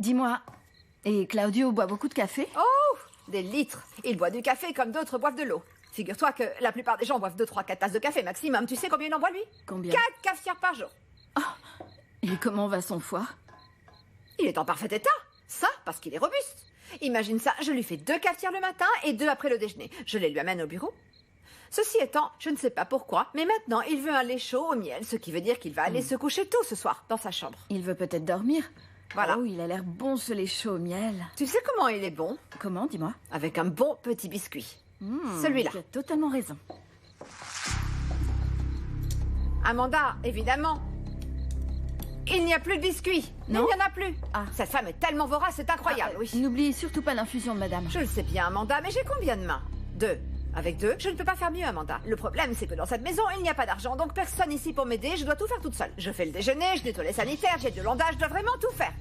Dis-moi, et Claudio boit beaucoup de café? Oh, des litres. Il boit du café comme d'autres boivent de l'eau. Figure-toi que la plupart des gens boivent 2, 3, 4 tasses de café maximum. Tu sais combien il en boit, lui? Combien? 4 cafetières par jour. Et comment va son foie? Il est en parfait état. Ça, parce qu'il est robuste. Imagine ça, je lui fais 2 cafetières le matin et 2 après le déjeuner. Je les lui amène au bureau. Ceci étant, je ne sais pas pourquoi, mais maintenant, il veut un lait chaud au miel, ce qui veut dire qu'il va aller se coucher tôt ce soir, dans sa chambre. Il veut peut-être dormir. Voilà. Oh, il a l'air bon ce lait chaud au miel. Tu sais comment il est bon? Comment, dis-moi? Avec un bon petit biscuit. Celui-là. Tu as totalement raison. Amanda, évidemment. Il n'y a plus de biscuits. Non? Il n'y en a plus. Ah. Cette femme est tellement vorace, c'est incroyable, oui. N'oubliez surtout pas l'infusion de madame. Je le sais bien, Amanda, mais j'ai combien de mains? 2. Avec 2, je ne peux pas faire mieux, Amanda. Le problème, c'est que dans cette maison, il n'y a pas d'argent, donc personne ici pour m'aider, je dois tout faire toute seule. Je fais le déjeuner, je nettoie les sanitaires, j'ai de l'ondage, je dois vraiment tout faire.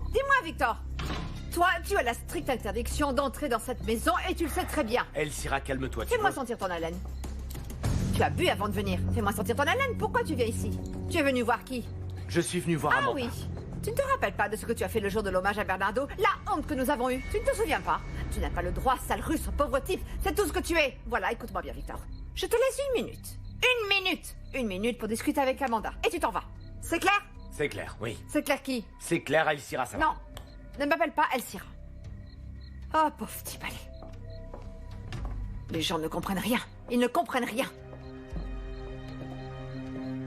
Dis-moi, Victor, toi, tu as la stricte interdiction d'entrer dans cette maison et tu le sais très bien. Elcira, calme-toi. Fais-moi sentir ton haleine. Tu as bu avant de venir. Fais-moi sentir ton haleine. Pourquoi tu viens ici? Tu es venu voir qui? Je suis venu voir Ah Amanda. oui. Tu ne te rappelles pas de ce que tu as fait le jour de l'hommage à Bernardo? La honte que nous avons eue. Tu ne te souviens pas? Tu n'as pas le droit, sale russe, pauvre type. C'est tout ce que tu es. Voilà, écoute-moi bien, Victor. Je te laisse 1 minute. 1 minute! 1 minute pour discuter avec Amanda. Et tu t'en vas. C'est clair? C'est clair, oui. C'est clair qui? C'est clair, Elcira, ça va. Non. Ne m'appelle pas Elcira. Oh, pauvre type, allez. Les gens ne comprennent rien. Ils ne comprennent rien.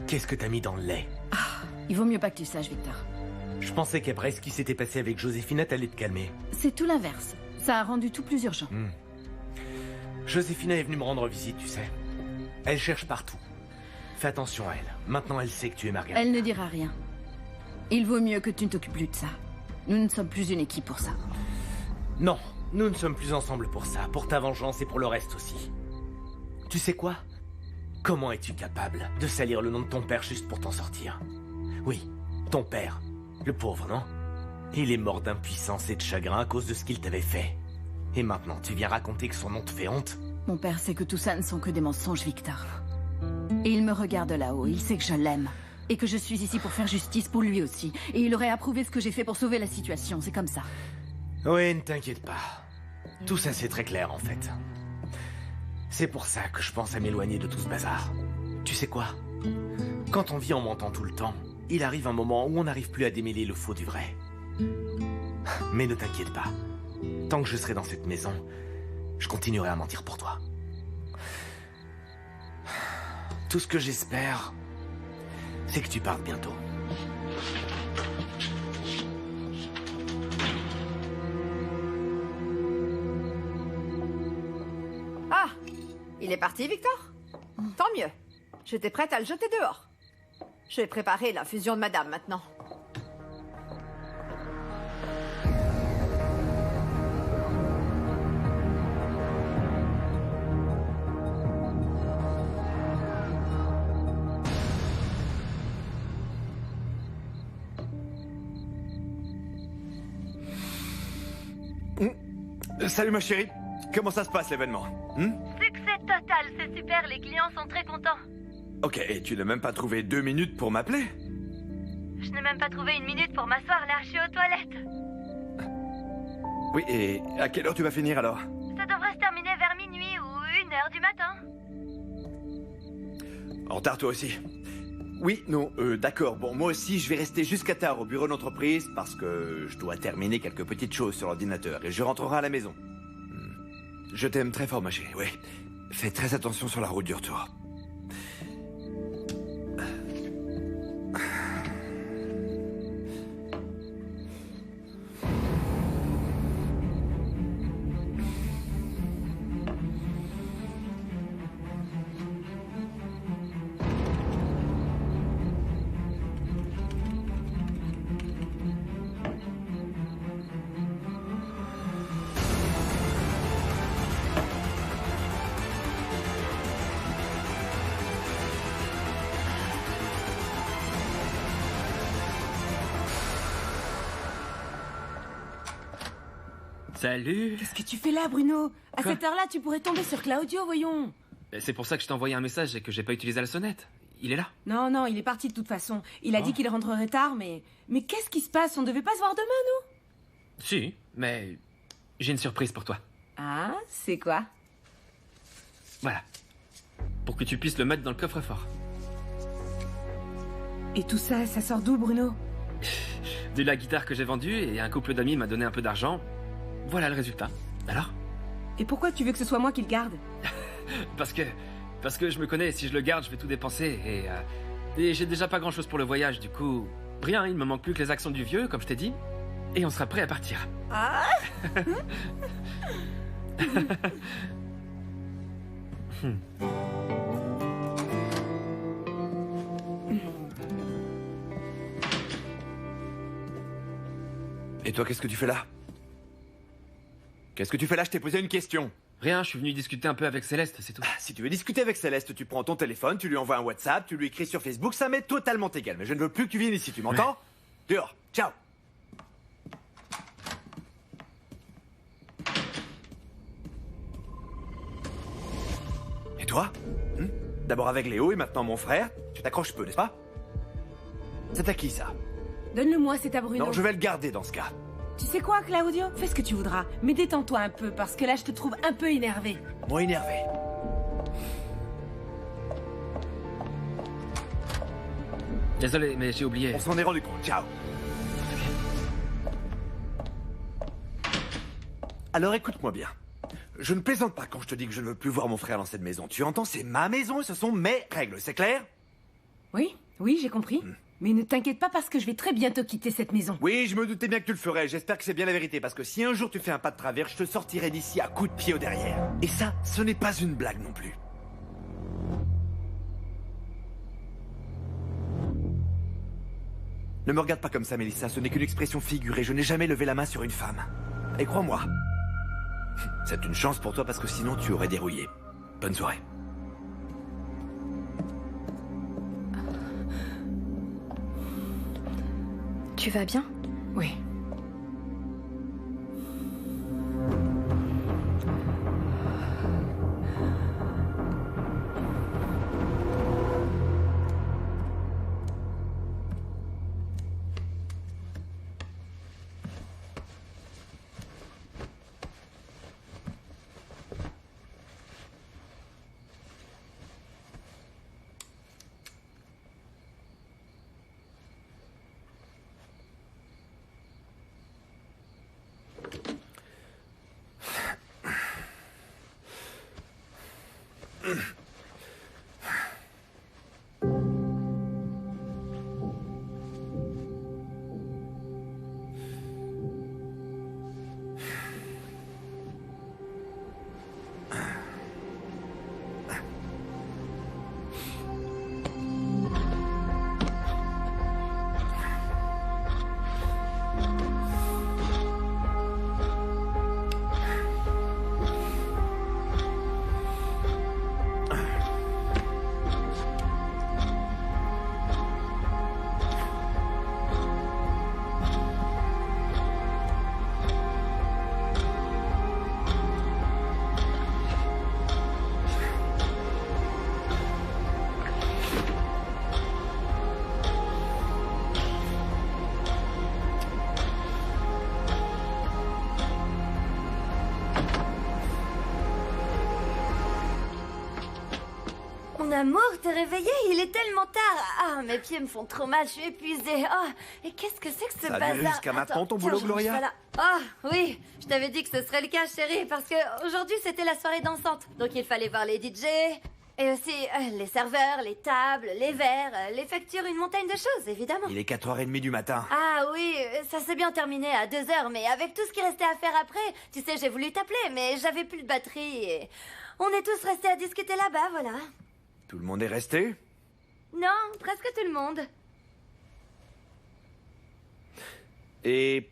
Qu'est-ce que t'as mis dans le lait? Il vaut mieux pas que tu saches, Victor. Je pensais qu'après ce qui s'était passé avec Joséphina, t'allais te calmer. C'est tout l'inverse. Ça a rendu tout plus urgent. Joséphina est venue me rendre visite, tu sais. Elle cherche partout. Fais attention à elle. Maintenant, elle sait que tu es Marguerite. Elle ne dira rien. Il vaut mieux que tu ne t'occupes plus de ça. Nous ne sommes plus une équipe pour ça. Non, nous ne sommes plus ensemble pour ça, pour ta vengeance et pour le reste aussi. Tu sais quoi? Comment es-tu capable de salir le nom de ton père juste pour t'en sortir? Oui, ton père. Le pauvre, non? Il est mort d'impuissance et de chagrin à cause de ce qu'il t'avait fait. Et maintenant, tu viens raconter que son nom te fait honte? Mon père sait que tout ça ne sont que des mensonges, Victor. Et il me regarde de là-haut, il sait que je l'aime. Et que je suis ici pour faire justice pour lui aussi. Et il aurait approuvé ce que j'ai fait pour sauver la situation, c'est comme ça. Oui, ne t'inquiète pas. Tout ça, c'est très clair, en fait. C'est pour ça que je pense à m'éloigner de tout ce bazar. Tu sais quoi? Quand on vit en mentant tout le temps, il arrive un moment où on n'arrive plus à démêler le faux du vrai. Mais ne t'inquiète pas. Tant que je serai dans cette maison, je continuerai à mentir pour toi. Tout ce que j'espère, c'est que tu partes bientôt. Ah! Il est parti, Victor? Tant mieux. J'étais prête à le jeter dehors. Je vais préparer l'infusion de madame maintenant. Salut ma chérie, comment ça se passe l'événement? Succès total, c'est super, les clients sont très contents. Ok, et tu n'as même pas trouvé 2 minutes pour m'appeler? Je n'ai même pas trouvé 1 minute pour m'asseoir là, je suis aux toilettes. Oui, et à quelle heure tu vas finir alors? Ça devrait se terminer vers minuit ou 1h du matin. En retard toi aussi? Oui, non, d'accord. Bon, moi aussi, je vais rester jusqu'à tard au bureau d'entreprise parce que je dois terminer quelques petites choses sur l'ordinateur et je rentrerai à la maison. Je t'aime très fort, ma chérie, oui. Fais très attention sur la route du retour. Salut. Qu'est-ce que tu fais là, Bruno? À Quoi? cette heure-là, tu pourrais tomber sur Claudio, voyons. C'est pour ça que je t'ai envoyé un message et que j'ai pas utilisé la sonnette. Il est là. Non, il est parti de toute façon. Il a dit qu'il rentrerait tard, mais... Mais qu'est-ce qui se passe? On devait pas se voir demain, Si, mais j'ai une surprise pour toi. Ah, c'est quoi? Voilà. Pour que tu puisses le mettre dans le coffre-fort. Et tout ça, ça sort d'où, Bruno? De la guitare que j'ai vendue et un couple d'amis m'a donné un peu d'argent. Voilà le résultat. Alors? Et pourquoi tu veux que ce soit moi qui le garde? Parce que je me connais, si je le garde, je vais tout dépenser et j'ai déjà pas grand-chose pour le voyage, du coup... Rien, il me manque plus que les actions du vieux, comme je t'ai dit, et on sera prêt à partir. Ah. Et toi, qu'est-ce que tu fais là? Qu'est-ce que tu fais là? Je t'ai posé une question. Rien, je suis venu discuter un peu avec Céleste, c'est tout. Si tu veux discuter avec Céleste, tu prends ton téléphone, tu lui envoies un WhatsApp, tu lui écris sur Facebook, ça m'est totalement égal. Mais je ne veux plus que tu viennes ici, tu m'entends? Dehors, ciao. Et toi? D'abord avec Léo et maintenant mon frère, tu t'accroches peu, n'est-ce pas? C'est à qui ça? Donne-le-moi, c'est à Bruno. Non, je vais le garder dans ce cas. Tu sais quoi, Claudio? Fais ce que tu voudras, mais détends-toi un peu, parce que là, je te trouve un peu énervé. Moi énervé. Désolé, mais j'ai oublié. On s'en est rendu compte, ciao. Alors écoute-moi bien. Je ne plaisante pas quand je te dis que je ne veux plus voir mon frère dans cette maison. Tu entends, c'est ma maison et ce sont mes règles, c'est clair? Oui, j'ai compris. Mais ne t'inquiète pas parce que je vais très bientôt quitter cette maison. Oui, je me doutais bien que tu le ferais. J'espère que c'est bien la vérité, parce que si un jour tu fais un pas de travers, je te sortirai d'ici à coups de pied au derrière. Et ça, ce n'est pas une blague non plus. Ne me regarde pas comme ça, Mélissa. Ce n'est qu'une expression figurée. Je n'ai jamais levé la main sur une femme. Et crois-moi, c'est une chance pour toi parce que sinon tu aurais dérouillé. Bonne soirée. Tu vas bien? Oui. Mon amour, t'es réveillé? Il est tellement tard. Ah, mes pieds me font trop mal, je suis épuisée. Ah, et qu'est-ce que c'est que ce Ça a bazar? duré jusqu'à maintenant, ton boulot, tiens, je Gloria? range pas là. Ah, oui, je t'avais dit que ce serait le cas, chérie, parce que aujourd'hui c'était la soirée dansante. Donc il fallait voir les DJ, et aussi les serveurs, les tables, les verres, les factures, une montagne de choses, évidemment. Il est 4h30 du matin. Ah oui, ça s'est bien terminé à 2h, mais avec tout ce qui restait à faire après, tu sais, j'ai voulu t'appeler, mais j'avais plus de batterie et... On est tous restés à discuter là-bas, voilà. Tout le monde est resté? Non, presque tout le monde. Et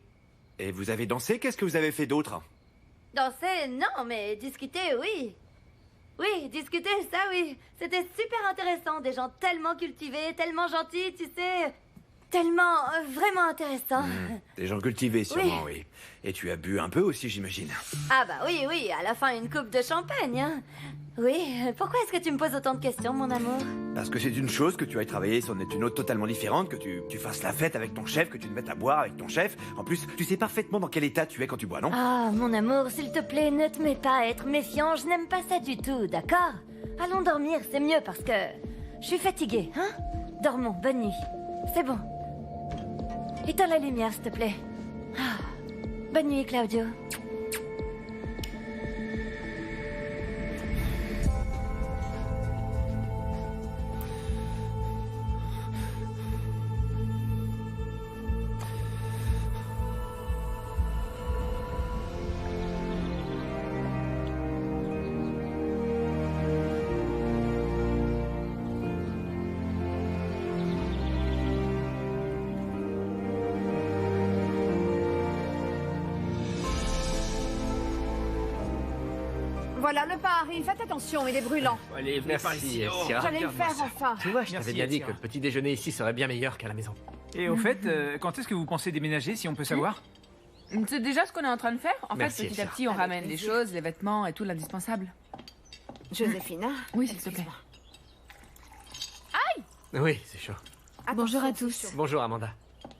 vous avez dansé? Qu'est-ce que vous avez fait d'autre? Danser, non, mais discuter, oui. Oui, discuter, ça oui. C'était super intéressant, des gens tellement cultivés, tellement gentils, tu sais... Tellement, vraiment intéressant. Des gens cultivés, sûrement, oui. Et tu as bu un peu aussi, j'imagine. Ah bah oui, oui, à la fin une coupe de champagne, hein. Oui, pourquoi est-ce que tu me poses autant de questions, mon amour? Parce que c'est une chose que tu ailles travailler, c'en est une autre totalement différente, que tu fasses la fête avec ton chef, que tu te mettes à boire avec ton chef. En plus, tu sais parfaitement dans quel état tu es quand tu bois, non? Ah, mon amour, s'il te plaît, ne te mets pas à être méfiant, je n'aime pas ça du tout, d'accord? Allons dormir, c'est mieux parce que je suis fatiguée, hein? Dormons, bonne nuit. C'est bon. Éteins la lumière, s'il te plaît. Ah. Bonne nuit, Claudio. Voilà, le pain arrive, faites attention, il est brûlant. Allez, venez par ici. Merci, Oh, Syrah. J'allais le regarde-moi faire ça. enfin. Tu vois, je Merci, t'avais bien dit Syrah. que le petit déjeuner ici serait bien meilleur qu'à la maison. Et au fait, quand est-ce que vous pensez déménager, si on peut savoir? C'est déjà ce qu'on est en train de faire. En Merci, fait, petit à Elsa. petit, on Avec ramène les plaisir. choses, les vêtements et tout l'indispensable. Joséphine, hein? Oui, s'il te plaît. Excuse-moi. Oui, c'est chaud. Bonjour à Attention, tous. c'est chaud. Bonjour, Amanda.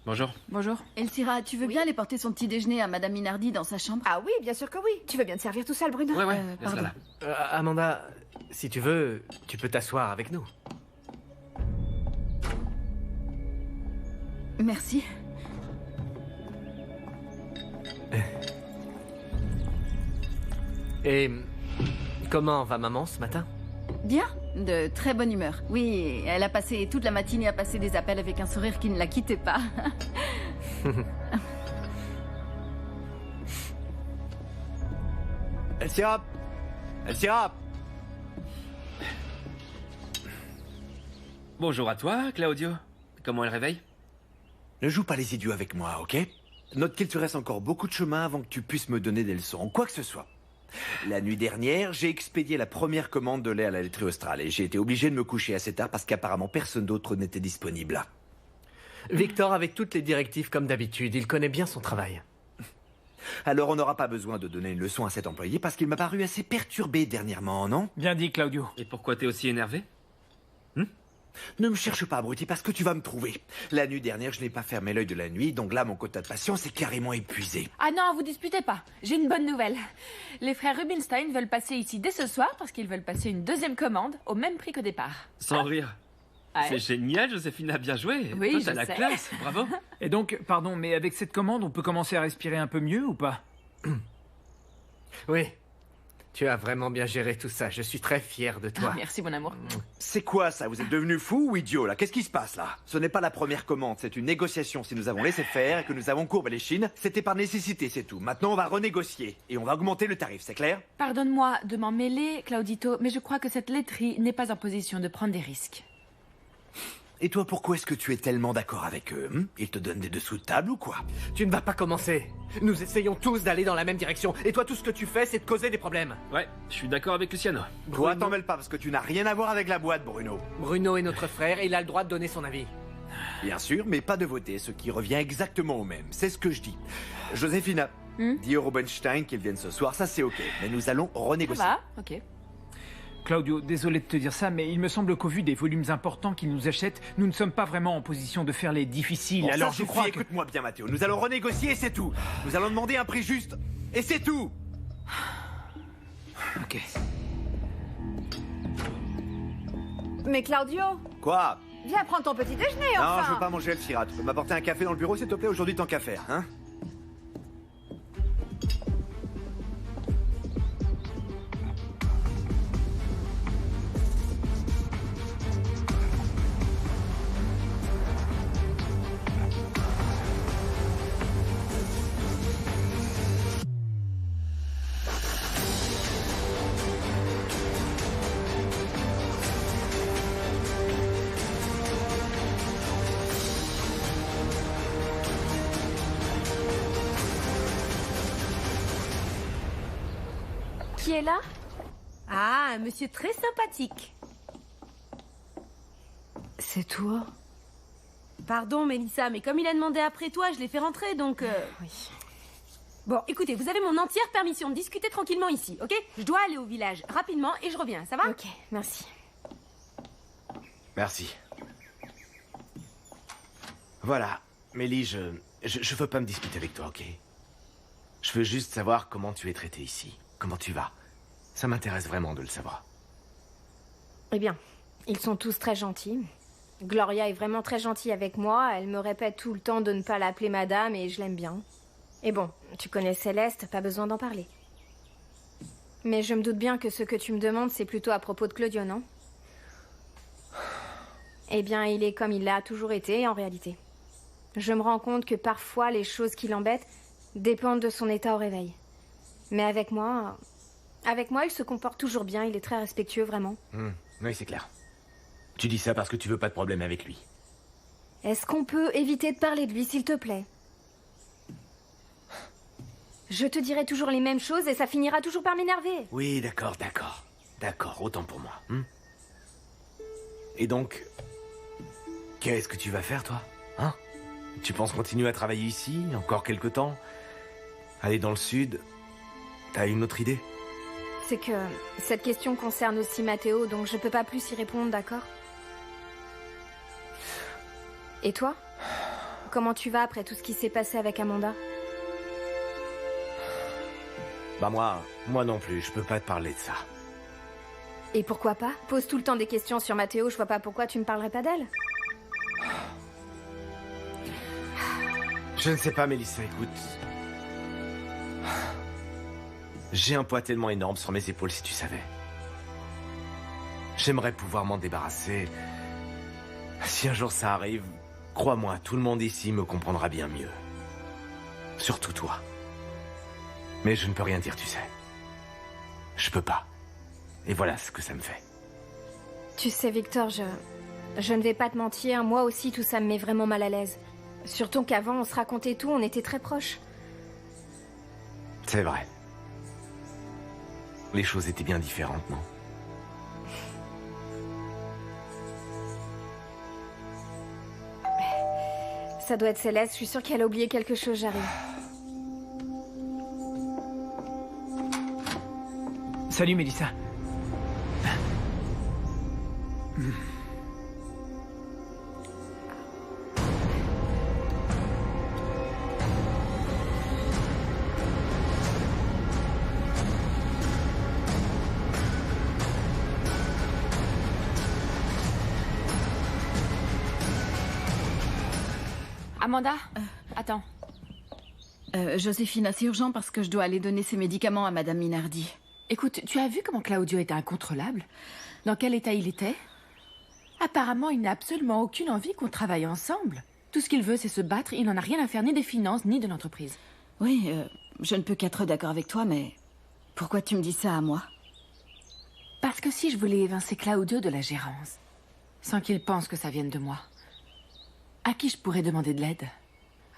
Bonjour. Bonjour. Elcira, tu veux bien aller porter son petit déjeuner à Madame Minardi dans sa chambre? Ah oui, bien sûr que oui. Tu veux bien te servir tout seul, Bruno? Ouais, ouais, pardon. laisse-la là. Amanda, si tu veux, tu peux t'asseoir avec nous. Merci. Et comment va maman ce matin? Bien, de très bonne humeur. Oui, elle a passé toute la matinée à passer des appels avec un sourire qui ne la quittait pas. Elcira! Elcira! Bonjour à toi, Claudio. Comment elle réveille? Ne joue pas les idiots avec moi, ok? Note qu'il te reste encore beaucoup de chemin avant que tu puisses me donner des leçons, en quoi que ce soit. La nuit dernière, j'ai expédié la première commande de lait à la laiterie australe et j'ai été obligé de me coucher assez tard parce qu'apparemment personne d'autre n'était disponible. Victor avec toutes les directives comme d'habitude, il connaît bien son travail. Alors on n'aura pas besoin de donner une leçon à cet employé parce qu'il m'a paru assez perturbé dernièrement, non? Bien dit, Claudio. Et pourquoi t'es aussi énervé? Ne me cherche pas, abruti, parce que tu vas me trouver. La nuit dernière, je n'ai pas fermé l'œil de la nuit, donc là, mon quota de patience est carrément épuisé. Ah non, vous disputez pas. J'ai une bonne nouvelle. Les frères Rubinstein veulent passer ici dès ce soir parce qu'ils veulent passer une deuxième commande au même prix qu'au départ. Sans rire. Ouais. C'est génial, Joséphine a bien joué. Oui, Toi, t'as je la sais. classe, bravo. Et donc, pardon, mais avec cette commande, on peut commencer à respirer un peu mieux ou pas? Oui, tu as vraiment bien géré tout ça, je suis très fier de toi. Ah, merci, mon amour. C'est quoi ça? Vous êtes devenu fou ou idiot là? Qu'est-ce qui se passe là? Ce n'est pas la première commande, c'est une négociation. Si nous avons laissé faire et que nous avons courbé les chines, c'était par nécessité, c'est tout. Maintenant, on va renégocier et on va augmenter le tarif, c'est clair? Pardonne-moi de m'en mêler, Claudito, mais je crois que cette laiterie n'est pas en position de prendre des risques. Et toi, pourquoi est-ce que tu es tellement d'accord avec eux? Ils te donnent des dessous de table ou quoi? Tu ne vas pas commencer. Nous essayons tous d'aller dans la même direction, et toi tout ce que tu fais c'est de causer des problèmes. Ouais, je suis d'accord avec Luciano. Toi, t'en mêles pas parce que tu n'as rien à voir avec la boîte, Bruno. Bruno est notre frère et il a le droit de donner son avis. Bien sûr, mais pas de voter, ce qui revient exactement au même. C'est ce que je dis. Joséphina, dis au Rubenstein qu'ils viennent ce soir, ça c'est ok. Mais nous allons Ça renégocier. va, ok. Claudio, désolé de te dire ça, mais il me semble qu'au vu des volumes importants qu'ils nous achètent, nous ne sommes pas vraiment en position de faire les difficiles. Bon, alors ça je suffit, crois que... écoute-moi bien, Mathéo. Nous allons renégocier et c'est tout. Nous allons demander un prix juste et c'est tout. Ok. Mais Claudio, Quoi? viens prendre ton petit déjeuner, Non, enfin. je veux pas manger le Syrah. Tu peux m'apporter un café dans le bureau, s'il te plaît, aujourd'hui tant qu'à faire, hein? Qui est là? Ah, un monsieur très sympathique. C'est toi? Pardon, Mélissa, mais comme il a demandé après toi, je l'ai fait rentrer, donc... Oui. Bon, écoutez, vous avez mon entière permission de discuter tranquillement ici, ok? Je dois aller au village rapidement et je reviens, ça va? Ok, merci. Merci. Voilà, Mélie, je veux pas me disputer avec toi, ok? Je veux juste savoir comment tu es traité ici. Comment tu vas. Ça m'intéresse vraiment de le savoir. Eh bien, ils sont tous très gentils. Gloria est vraiment très gentille avec moi. Elle me répète tout le temps de ne pas l'appeler madame et je l'aime bien. Et bon, tu connais Céleste, pas besoin d'en parler. Mais je me doute bien que ce que tu me demandes, c'est plutôt à propos de Claudio, non? Eh bien, il est comme il l'a toujours été, en réalité. Je me rends compte que parfois, les choses qui l'embêtent dépendent de son état au réveil. Mais avec moi, il se comporte toujours bien, il est très respectueux, vraiment. Oui, c'est clair. Tu dis ça parce que tu veux pas de problème avec lui. Est-ce qu'on peut éviter de parler de lui, s'il te plaît? Je te dirai toujours les mêmes choses et ça finira toujours par m'énerver. Oui, d'accord. D'accord, autant pour moi. Et donc, qu'est-ce que tu vas faire, toi? Hein? Tu penses continuer à travailler ici, encore quelque temps? Aller dans le sud? T'as une autre idée? C'est que cette question concerne aussi Matteo, donc je peux pas plus y répondre, d'accord? Et toi? Comment tu vas après tout ce qui s'est passé avec Amanda? Bah moi non plus, je peux pas te parler de ça. Et pourquoi pas? Pose tout le temps des questions sur Matteo, je vois pas pourquoi tu me parlerais pas d'elle. Je ne sais pas, Mélissa, écoute. J'ai un poids tellement énorme sur mes épaules, si tu savais. J'aimerais pouvoir m'en débarrasser. Si un jour ça arrive, crois-moi, tout le monde ici me comprendra bien mieux. Surtout toi. Mais je ne peux rien dire, tu sais. Je peux pas. Et voilà ce que ça me fait. Tu sais, Victor, je ne vais pas te mentir, moi aussi tout ça me met vraiment mal à l'aise. Surtout qu'avant, on se racontait tout, on était très proches. C'est vrai. Les choses étaient bien différentes, non? Ça doit être Céleste, je suis sûre qu'elle a oublié quelque chose, j'arrive. Salut, Mélissa. Amanda, attends. Joséphine, c'est urgent parce que je dois aller donner ses médicaments à Madame Minardi. Écoute, tu as vu comment Claudio était incontrôlable? Dans quel état il était? Apparemment, il n'a absolument aucune envie qu'on travaille ensemble. Tout ce qu'il veut, c'est se battre. Il n'en a rien à faire ni des finances, ni de l'entreprise. Oui, je ne peux qu'être d'accord avec toi, mais pourquoi tu me dis ça à moi? Parce que si je voulais évincer Claudio de la gérance, sans qu'il pense que ça vienne de moi, à qui je pourrais demander de l'aide?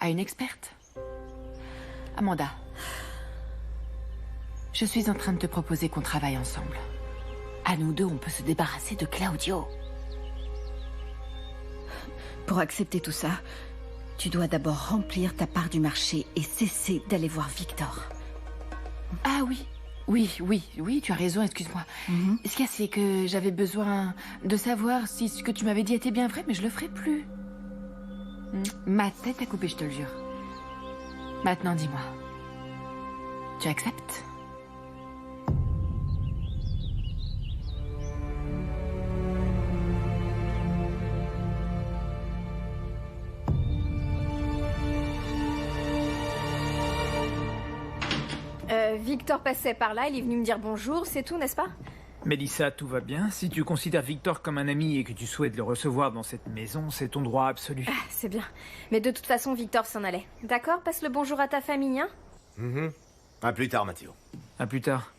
À une experte? Amanda, je suis en train de te proposer qu'on travaille ensemble. À nous deux, on peut se débarrasser de Claudio. Pour accepter tout ça, tu dois d'abord remplir ta part du marché et cesser d'aller voir Victor. Ah oui, oui, tu as raison, excuse-moi. Ce qu'il y a, c'est que j'avais besoin de savoir si ce que tu m'avais dit était bien vrai, mais je le ferai plus. Ma tête a coupé, je te le jure. Maintenant, dis-moi. Tu acceptes? Victor passait par là, il est venu me dire bonjour, c'est tout, n'est-ce pas? Mélissa, tout va bien. Si tu considères Victor comme un ami et que tu souhaites le recevoir dans cette maison, c'est ton droit absolu. Ah, c'est bien. Mais de toute façon, Victor s'en allait. D'accord? Passe le bonjour à ta famille, hein? À plus tard, Matteo. À plus tard.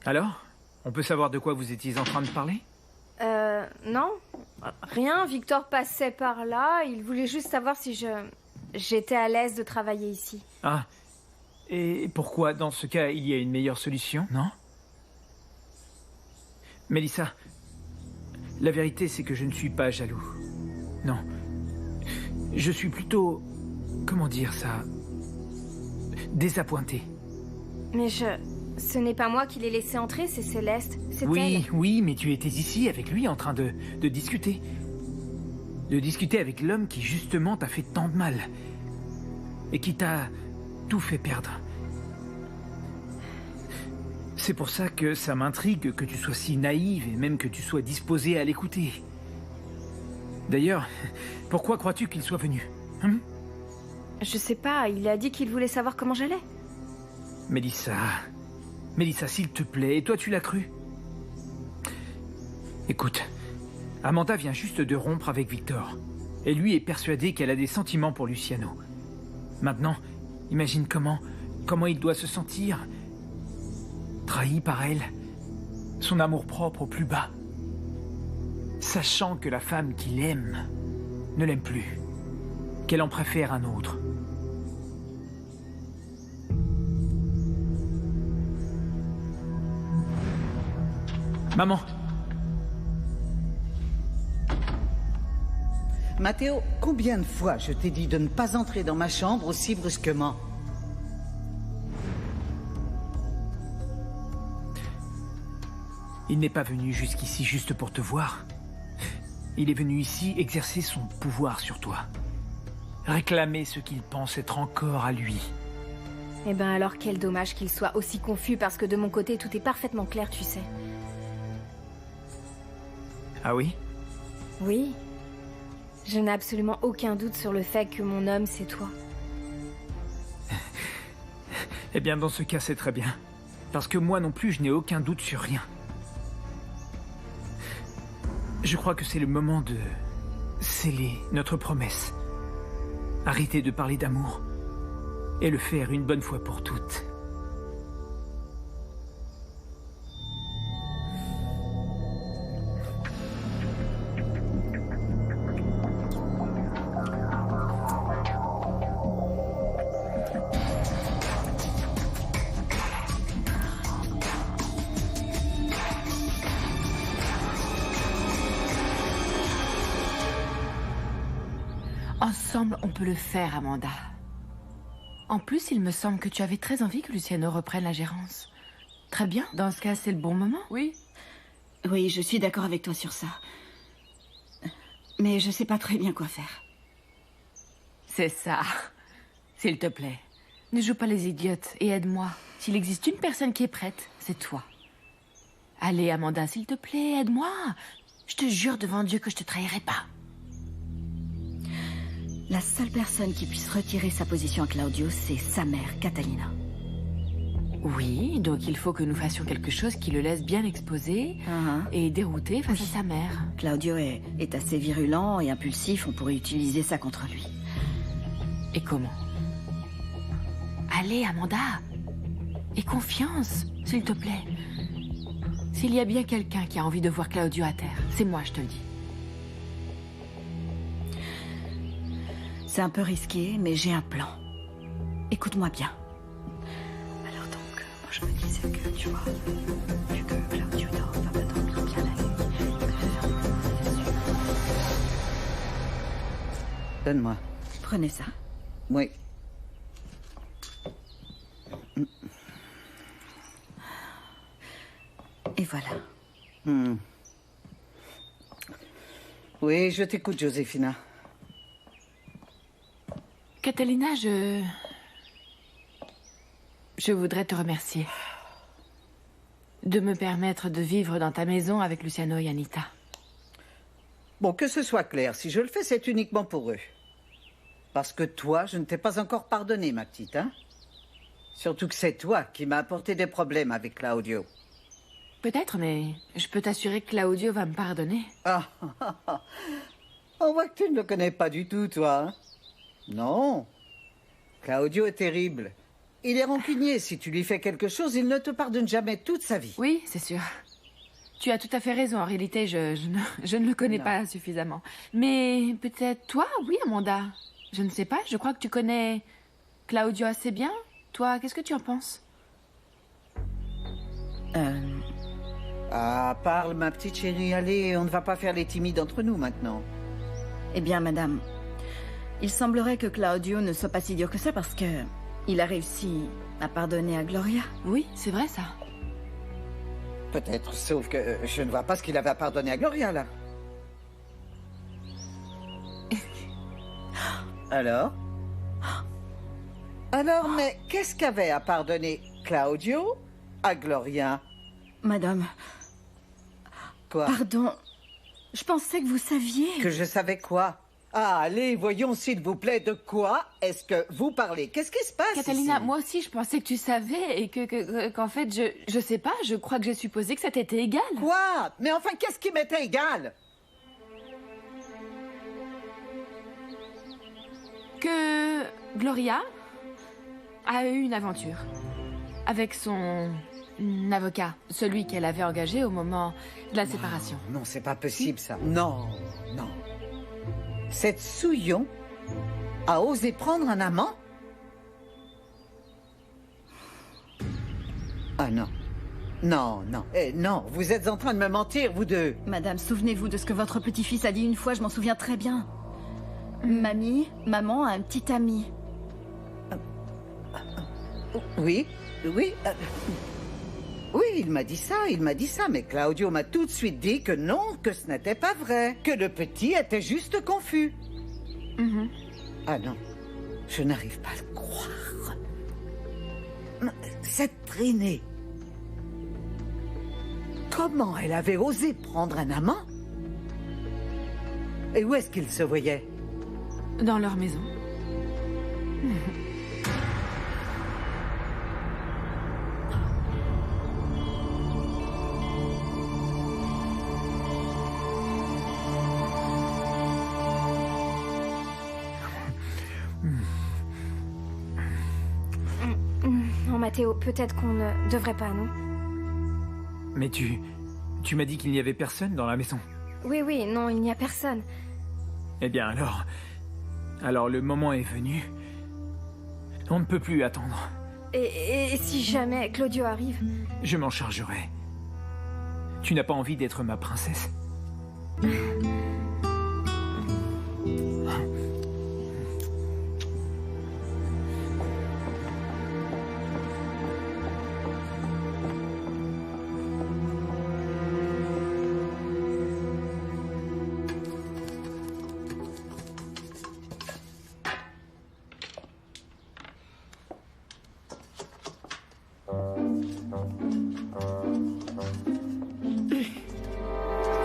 Alors? On peut savoir de quoi vous étiez en train de parler? Non. Rien, Victor passait par là, il voulait juste savoir si j'étais à l'aise de travailler ici. Ah. Et pourquoi, dans ce cas, il y a une meilleure solution, non? Mélissa, La vérité, c'est que je ne suis pas jaloux. Non. Je suis plutôt... Comment dire ça? Désappointé. Mais ce n'est pas moi qui l'ai laissé entrer, c'est Céleste. C'est Oui, elle. oui, mais tu étais ici avec lui en train de discuter. De discuter avec l'homme qui justement t'a fait tant de mal. Et qui t'a tout fait perdre. C'est pour ça que ça m'intrigue que tu sois si naïve et même que tu sois disposée à l'écouter. D'ailleurs, pourquoi crois-tu qu'il soit venu? Je sais pas, il a dit qu'il voulait savoir comment j'allais. Mélissa... Mélissa, s'il te plaît, et toi tu l'as cru? Écoute, Amanda vient juste de rompre avec Victor. Et lui est persuadé qu'elle a des sentiments pour Luciano. Maintenant, imagine comment il doit se sentir. Trahi par elle. Son amour-propre au plus bas. Sachant que la femme qu'il aime ne l'aime plus. Qu'elle en préfère un autre. Maman. Matteo, combien de fois je t'ai dit de ne pas entrer dans ma chambre aussi brusquement? Il n'est pas venu jusqu'ici juste pour te voir. Il est venu ici exercer son pouvoir sur toi. Réclamer ce qu'il pense être encore à lui. Eh ben alors quel dommage qu'il soit aussi confus parce que de mon côté tout est parfaitement clair, tu sais. Ah oui? Oui. Je n'ai absolument aucun doute sur le fait que mon homme, c'est toi. Eh bien, dans ce cas, c'est très bien. Parce que moi non plus, je n'ai aucun doute sur rien. Je crois que c'est le moment de sceller notre promesse. Arrêter de parler d'amour. Et le faire une bonne fois pour toutes. Ensemble, on peut le faire, Amanda. En plus, il me semble que tu avais très envie que Luciano reprenne la gérance. Très bien, dans ce cas, c'est le bon moment. Oui. Oui, je suis d'accord avec toi sur ça. Mais je sais pas très bien quoi faire. C'est ça. S'il te plaît, ne joue pas les idiotes et aide-moi. S'il existe une personne qui est prête, c'est toi. Allez, Amanda, s'il te plaît, aide-moi. Je te jure devant Dieu que je te trahirai pas. La seule personne qui puisse retirer sa position à Claudio, c'est sa mère, Catalina. Oui, donc il faut que nous fassions quelque chose qui le laisse bien exposé et dérouté face à sa mère. Claudio est assez virulent et impulsif, on pourrait utiliser ça contre lui. Et comment? Allez, Amanda. Aie confiance, s'il te plaît. S'il y a bien quelqu'un qui a envie de voir Claudio à terre, c'est moi, je te le dis. C'est un peu risqué, mais j'ai un plan. Écoute-moi bien. Alors donc, moi je me disais que, tu vois, vu que Claudio dort, va pas dormir bien la nuit. Donne-moi. Prenez ça. Oui. Et voilà. Oui, je t'écoute, Josefina. Catalina, je voudrais te remercier de me permettre de vivre dans ta maison avec Luciano et Anita. Bon, que ce soit clair, si je le fais, c'est uniquement pour eux. Parce que toi, je ne t'ai pas encore pardonné, ma petite, hein? Surtout que c'est toi qui m'as apporté des problèmes avec Claudio. Peut-être, mais je peux t'assurer que Claudio va me pardonner. On voit que tu ne le connais pas du tout, toi, hein? Non. Claudio est terrible. Il est rancunier. Si tu lui fais quelque chose, il ne te pardonne jamais toute sa vie. Oui, c'est sûr. Tu as tout à fait raison. En réalité, je ne le connais pas suffisamment. Mais peut-être toi, oui, Amanda. Je ne sais pas. Je crois que tu connais Claudio assez bien. Toi, qu'est-ce que tu en penses? Ah, parle, ma petite chérie, allez, on ne va pas faire les timides entre nous maintenant. Eh bien, madame, il semblerait que Claudio ne soit pas si dur que ça parce que il a réussi à pardonner à Gloria. Oui, c'est vrai ça. Peut-être, sauf que je ne vois pas ce qu'il avait à pardonner à Gloria, là. Alors? Alors, mais qu'est-ce qu'avait à pardonner Claudio à Gloria? Madame, Quoi? pardon, je pensais que vous saviez. Que je savais quoi? Ah, allez, voyons s'il vous plaît, de quoi est-ce que vous parlez? Qu'est-ce qui se passe Catalina, ici? moi aussi, je pensais que tu savais et qu'en fait, je sais pas, je crois que j'ai supposé que ça t'était égal. Quoi? Mais enfin, qu'est-ce qui m'était égal? Que Gloria a eu une aventure avec son avocat, celui qu'elle avait engagé au moment de la séparation. Non, c'est pas possible, ça. Non, non. Cette souillon a osé prendre un amant? Ah non. Non, non. Non, vous êtes en train de me mentir, vous deux. Madame, souvenez-vous de ce que votre petit-fils a dit une fois, je m'en souviens très bien. Maman a un petit ami. Oui, oui. Oui, il m'a dit ça, mais Claudio m'a tout de suite dit que non, que ce n'était pas vrai, que le petit était juste confus. Ah non, je n'arrive pas à le croire. Cette traînée. Comment elle avait osé prendre un amant? Et où est-ce qu'ils se voyaient? Dans leur maison. Non, Mathéo, peut-être qu'on ne devrait pas, non? Mais tu m'as dit qu'il n'y avait personne dans la maison. Oui, oui, non, il n'y a personne. Eh bien alors le moment est venu. On ne peut plus attendre. Et si jamais Claudio arrive? Je m'en chargerai. Tu n'as pas envie d'être ma princesse?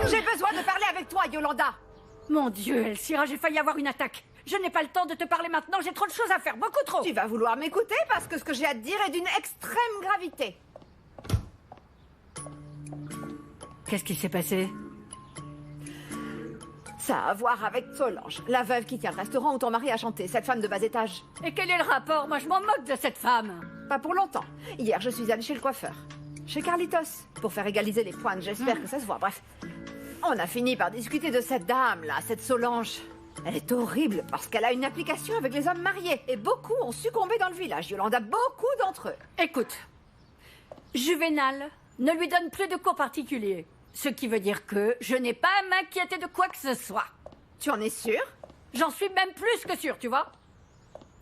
J'ai besoin de parler avec toi, Yolanda. Mon Dieu, Elcira, j'ai failli avoir une attaque. Je n'ai pas le temps de te parler maintenant, j'ai trop de choses à faire, beaucoup trop. Tu vas vouloir m'écouter parce que ce que j'ai à te dire est d'une extrême gravité. Qu'est-ce qui s'est passé? Ça a à voir avec Solange, la veuve qui tient le restaurant où ton mari a chanté, cette femme de bas étage. Et quel est le rapport? Moi, je m'en moque de cette femme. Pas pour longtemps. Hier, je suis allée chez le coiffeur. Chez Carlitos, pour faire égaliser les pointes. J'espère que ça se voit. Bref, on a fini par discuter de cette dame-là, cette Solange. Elle est horrible parce qu'elle a une application avec les hommes mariés. Et beaucoup ont succombé dans le village, Yolanda. Beaucoup d'entre eux. Écoute, Juvénal ne lui donne plus de cours particuliers. Ce qui veut dire que je n'ai pas à m'inquiéter de quoi que ce soit. Tu en es sûre? J'en suis même plus que sûre, tu vois.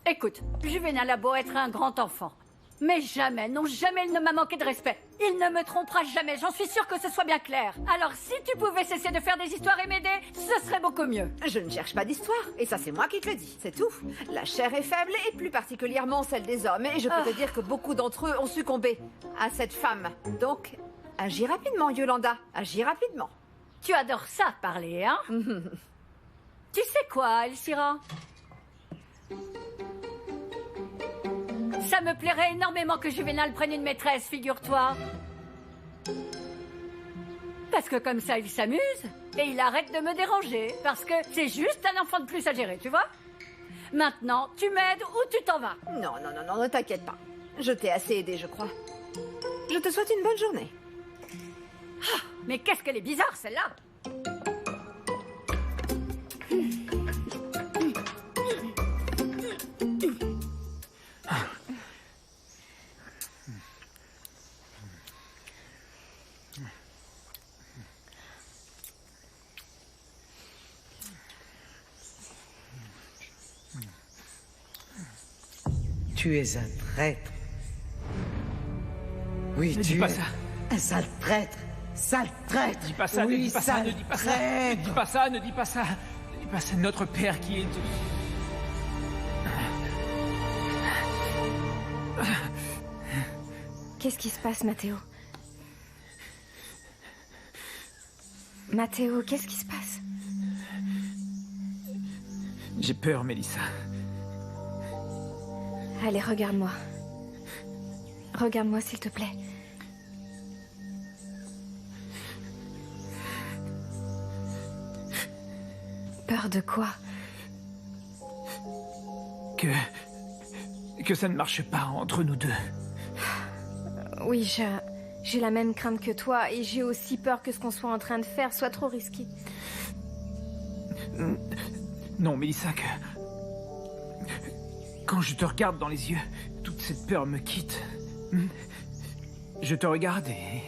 Écoute, Juvénal a beau être un grand enfant. Mais jamais, non jamais il ne m'a manqué de respect. Il ne me trompera jamais, j'en suis sûre que ce soit bien clair. Alors si tu pouvais cesser de faire des histoires et m'aider, ce serait beaucoup mieux. Je ne cherche pas d'histoire, et ça c'est moi qui te le dis, c'est tout. La chair est faible, et plus particulièrement celle des hommes, et je peux te dire que beaucoup d'entre eux ont succombé à cette femme. Donc, agis rapidement, Yolanda, agis rapidement. Tu adores ça, parler, hein? Tu sais quoi, Elcira? Ça me plairait énormément que Juvénal prenne une maîtresse, figure-toi. Parce que comme ça, il s'amuse et il arrête de me déranger. Parce que c'est juste un enfant de plus à gérer, tu vois? Maintenant, tu m'aides ou tu t'en vas. Non, non, non, non, ne t'inquiète pas. Je t'ai assez aidé, je crois. Je te souhaite une bonne journée. Ah, mais qu'est-ce qu'elle est bizarre, celle-là! Tu es un traître. Oui, Ne tu dis pas es ça. un sale traître. Sale traître. Ne dis pas ça, oui, ne dis pas ça, sale ne dis pas ça. traître. Ne dis pas ça, ne dis pas ça. Ne dis pas ça, notre père qui est... Qu'est-ce qui se passe, Mathéo? Mathéo, qu'est-ce qui se passe? J'ai peur, Mélissa. Allez, regarde-moi. Regarde-moi, s'il te plaît. Peur de quoi? Que ça ne marche pas entre nous deux. Oui, j'ai la même crainte que toi et j'ai aussi peur que ce qu'on soit en train de faire soit trop risqué. Non, Mélissa, quand je te regarde dans les yeux, toute cette peur me quitte. Je te regarde et...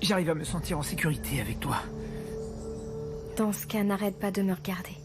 j'arrive à me sentir en sécurité avec toi. Dans ce cas, n'arrête pas de me regarder.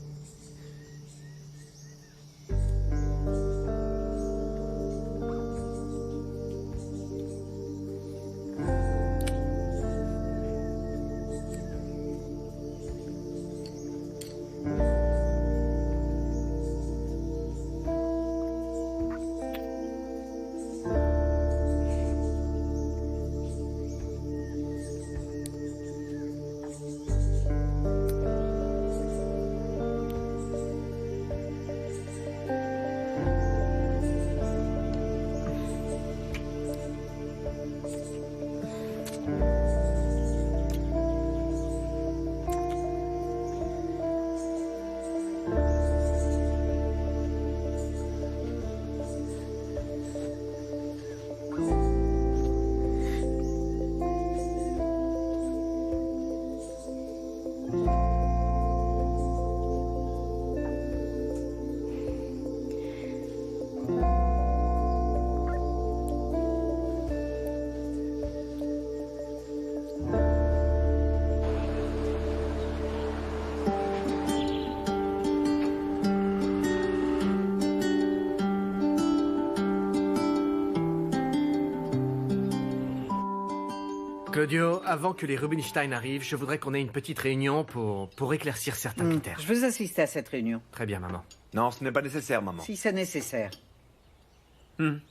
Claudio, avant que les Rubinstein arrivent, je voudrais qu'on ait une petite réunion pour éclaircir certains critères. Je veux assister à cette réunion. Très bien, maman. Non, ce n'est pas nécessaire, maman. Si c'est nécessaire.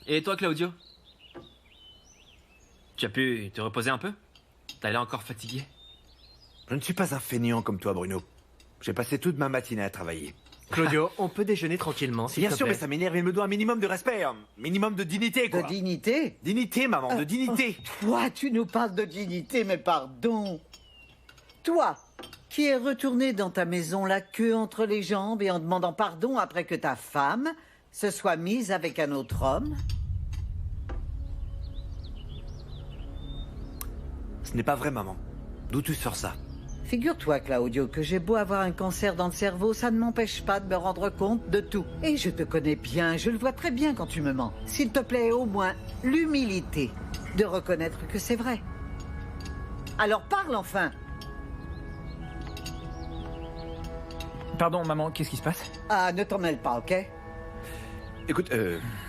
Et toi, Claudio? Tu as pu te reposer un peu? T'as l'air encore fatigué. Je ne suis pas un feignant comme toi, Bruno. J'ai passé toute ma matinée à travailler. Claudio, on peut déjeuner tranquillement, s'il te Bien sûr, plaît. mais ça m'énerve. Il me doit un minimum de respect, un minimum de dignité, quoi. De dignité? Dignité, maman, de dignité. Toi, tu nous parles de dignité, mais pardon. Toi, qui es retourné dans ta maison la queue entre les jambes et en demandant pardon après que ta femme se soit mise avec un autre homme. Ce n'est pas vrai, maman. D'où tu sors ça? Figure-toi, Claudio, que j'ai beau avoir un cancer dans le cerveau, ça ne m'empêche pas de me rendre compte de tout. Et je te connais bien, je le vois très bien quand tu me mens. S'il te plaît, au moins, l'humilité de reconnaître que c'est vrai. Alors parle enfin. Pardon, maman, qu'est-ce qui se passe? Ah, ne t'en mêle pas, ok? Écoute,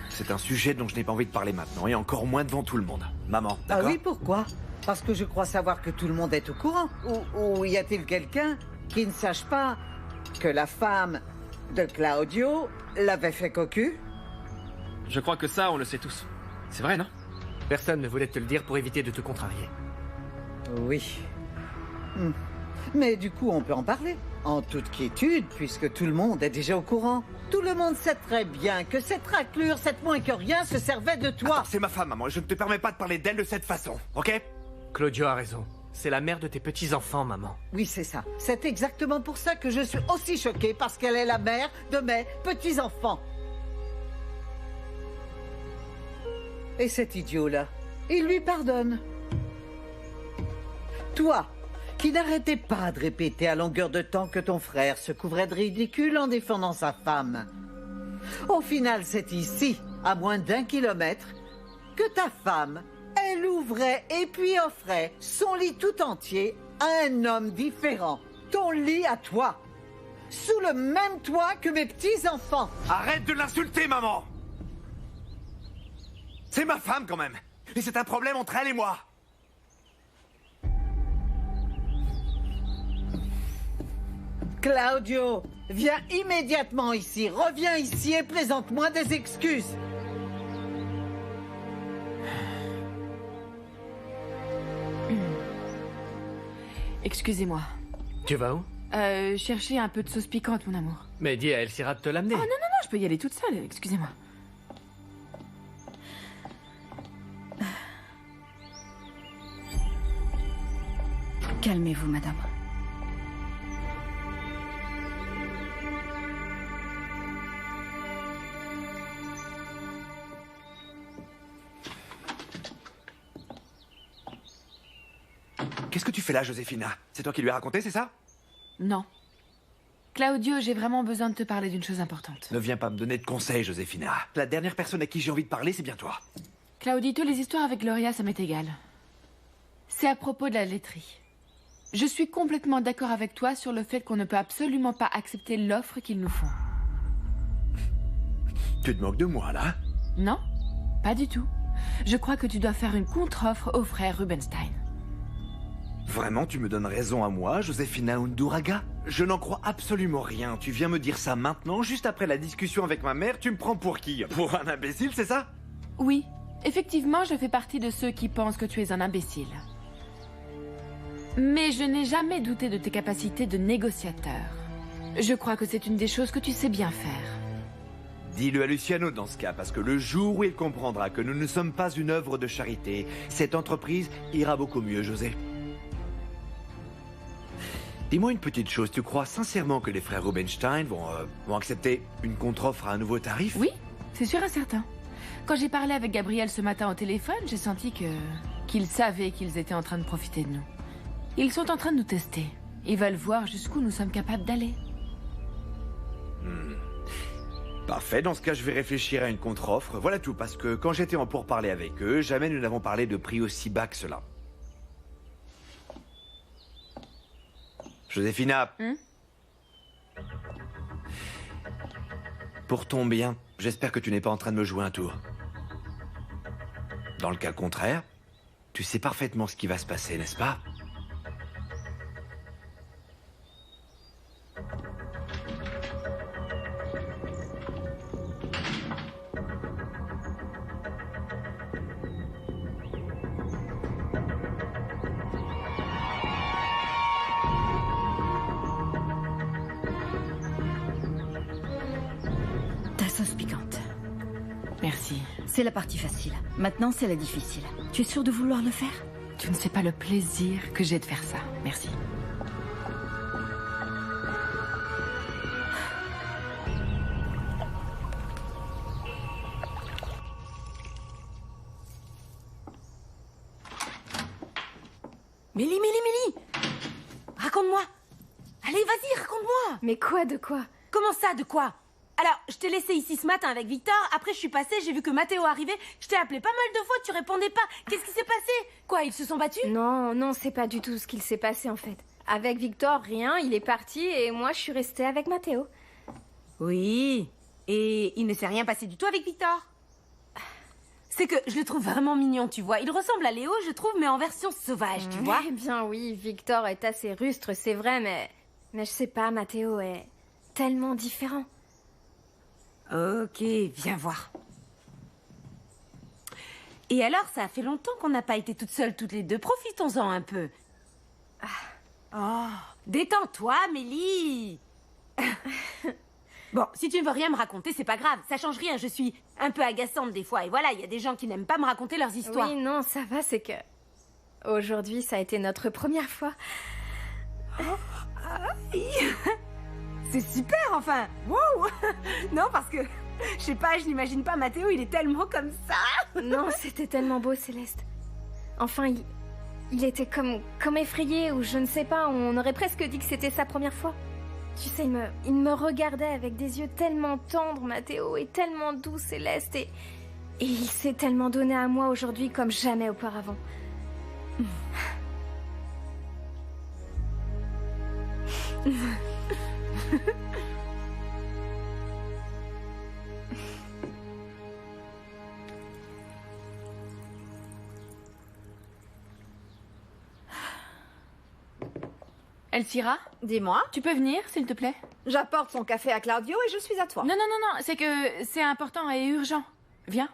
c'est un sujet dont je n'ai pas envie de parler maintenant, et encore moins devant tout le monde. Maman, Ah d'accord? oui, pourquoi? Parce que je crois savoir que tout le monde est au courant. Ou y a-t-il quelqu'un qui ne sache pas que la femme de Claudio l'avait fait cocu? Je crois que ça, on le sait tous. C'est vrai, non? Personne ne voulait te le dire pour éviter de te contrarier. Oui. Mais du coup, on peut en parler. En toute quiétude, puisque tout le monde est déjà au courant. Tout le monde sait très bien que cette raclure, cette moins que rien, se servait de toi. Attends, c'est ma femme, maman, et je ne te permets pas de parler d'elle de cette façon, ok? Claudio a raison. C'est la mère de tes petits-enfants, maman. Oui, c'est ça. C'est exactement pour ça que je suis aussi choquée, parce qu'elle est la mère de mes petits-enfants. Et cet idiot-là, il lui pardonne. Toi, qui n'arrêtais pas de répéter à longueur de temps que ton frère se couvrait de ridicule en défendant sa femme. Au final, c'est ici, à moins d'1 kilomètre, que ta femme, elle ouvrait et puis offrait son lit tout entier à un homme différent. Ton lit à toi. Sous le même toit que mes petits-enfants. Arrête de l'insulter, maman! C'est ma femme quand même. Et c'est un problème entre elle et moi. Claudio, viens immédiatement ici. Reviens ici et présente-moi des excuses. Excusez-moi. Tu vas où? Chercher un peu de sauce piquante, mon amour. Mais dis à Elsira de te l'amener. Oh non, non, non, je peux y aller toute seule, excusez-moi. Calmez-vous, madame. Qu'est-ce que tu fais là, Josefina? C'est toi qui lui as raconté, c'est ça? Non. Claudio, j'ai vraiment besoin de te parler d'une chose importante. Ne viens pas me donner de conseils, Josefina. La dernière personne à qui j'ai envie de parler, c'est bien toi. Claudito, les histoires avec Gloria, ça m'est égal. C'est à propos de la laiterie. Je suis complètement d'accord avec toi sur le fait qu'on ne peut absolument pas accepter l'offre qu'ils nous font. Tu te moques de moi, là? Non, pas du tout. Je crois que tu dois faire une contre-offre aux frères Rubenstein. Vraiment, tu me donnes raison à moi, Josefina Unduraga? Je n'en crois absolument rien. Tu viens me dire ça maintenant, juste après la discussion avec ma mère, tu me prends pour qui? Pour un imbécile, c'est ça? Oui, effectivement, je fais partie de ceux qui pensent que tu es un imbécile. Mais je n'ai jamais douté de tes capacités de négociateur. Je crois que c'est une des choses que tu sais bien faire. Dis-le à Luciano dans ce cas, parce que le jour où il comprendra que nous ne sommes pas une œuvre de charité, cette entreprise ira beaucoup mieux, José. Dis-moi une petite chose, tu crois sincèrement que les frères Rubenstein vont accepter une contre-offre à un nouveau tarif? Oui, c'est sûr et certain. Quand j'ai parlé avec Gabriel ce matin au téléphone, j'ai senti qu'ils savaient qu'ils étaient en train de profiter de nous. Ils sont en train de nous tester. Ils veulent voir jusqu'où nous sommes capables d'aller. Parfait, dans ce cas, je vais réfléchir à une contre-offre. Voilà tout, parce que quand j'étais en pourparlers avec eux, jamais nous n'avons parlé de prix aussi bas que cela. Josefina. Pour ton bien, j'espère que tu n'es pas en train de me jouer un tour. Dans le cas contraire, tu sais parfaitement ce qui va se passer, n'est-ce pas? Ta sauce piquante. Merci. C'est la partie facile. Maintenant, c'est la difficile. Tu es sûr de vouloir le faire? Tu ne sais pas le plaisir que j'ai de faire ça. Merci. Mélie, raconte-moi. Allez, vas-y, raconte-moi. Mais quoi, de quoi? Comment ça, de quoi? Alors, je t'ai laissé ici ce matin avec Victor, après je suis passée, j'ai vu que Mathéo arrivait, je t'ai appelé pas mal de fois, tu répondais pas. Qu'est-ce qui s'est passé? Quoi, ils se sont battus? Non, non, c'est pas du tout ce qu'il s'est passé en fait. Avec Victor, rien, il est parti et moi je suis restée avec Mathéo. Oui, et il ne s'est rien passé du tout avec Victor. C'est que je le trouve vraiment mignon, tu vois. Il ressemble à Léo, je trouve, mais en version sauvage, tu vois. Eh bien oui, Victor est assez rustre, c'est vrai, mais je sais pas, Mathéo est tellement différent. Ok, viens voir. Et alors, ça fait longtemps qu'on n'a pas été toutes seules, toutes les deux. Profitons-en un peu. Oh, détends-toi, Mélie. Bon, si tu ne veux rien me raconter, c'est pas grave. Ça change rien, je suis un peu agaçante des fois. Et voilà, il y a des gens qui n'aiment pas me raconter leurs histoires. Oui, non, ça va, c'est que... Aujourd'hui, ça a été notre première fois. C'est super, enfin. Wow. Non, parce que, je sais pas, je n'imagine pas Mathéo, il est tellement comme ça. Non, c'était tellement beau, Céleste. Enfin, il était comme effrayé, ou je ne sais pas, on aurait presque dit que c'était sa première fois. Tu sais, il me regardait avec des yeux tellement tendres, Mathéo, et tellement doux, Céleste, et il s'est tellement donné à moi aujourd'hui comme jamais auparavant. Elcira, Dis-moi. tu peux venir, s'il te plaît? J'apporte son café à Claudio et je suis à toi. Non, non, non, non, c'est que c'est important et urgent. Viens.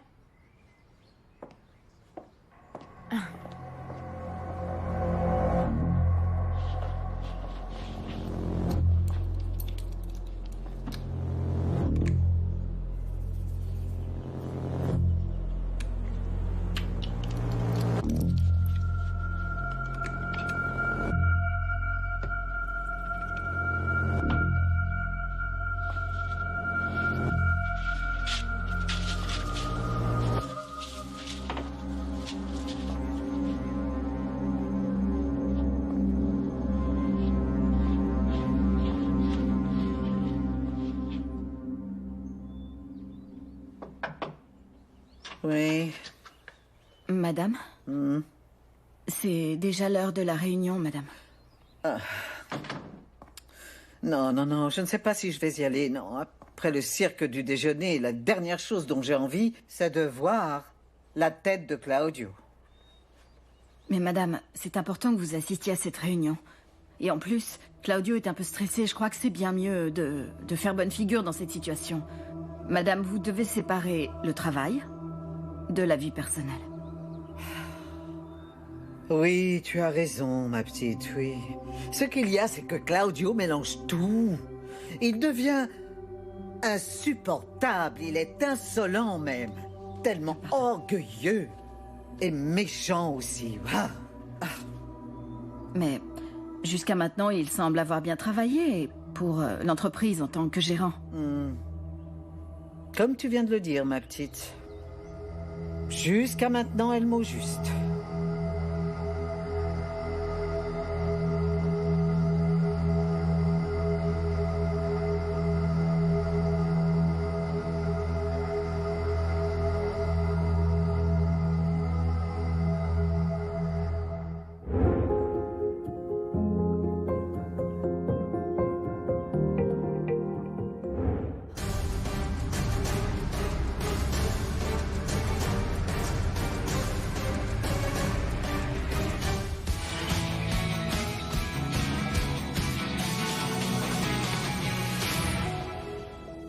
Oui. Madame, c'est déjà l'heure de la réunion, madame. Non, non, non, je ne sais pas si je vais y aller, non. Après le cirque du déjeuner, la dernière chose dont j'ai envie, c'est de voir la tête de Claudio. Mais madame, c'est important que vous assistiez à cette réunion. Et en plus, Claudio est un peu stressé. Je crois que c'est bien mieux de faire bonne figure dans cette situation. Madame, vous devez séparer le travail de la vie personnelle. Oui, tu as raison, ma petite, oui. Ce qu'il y a, c'est que Claudio mélange tout. Il devient insupportable, il est insolent même. Tellement orgueilleux. Et méchant aussi. Mais jusqu'à maintenant, il semble avoir bien travaillé pour l'entreprise en tant que gérant. Comme tu viens de le dire, ma petite. Jusqu'à maintenant est le mot juste.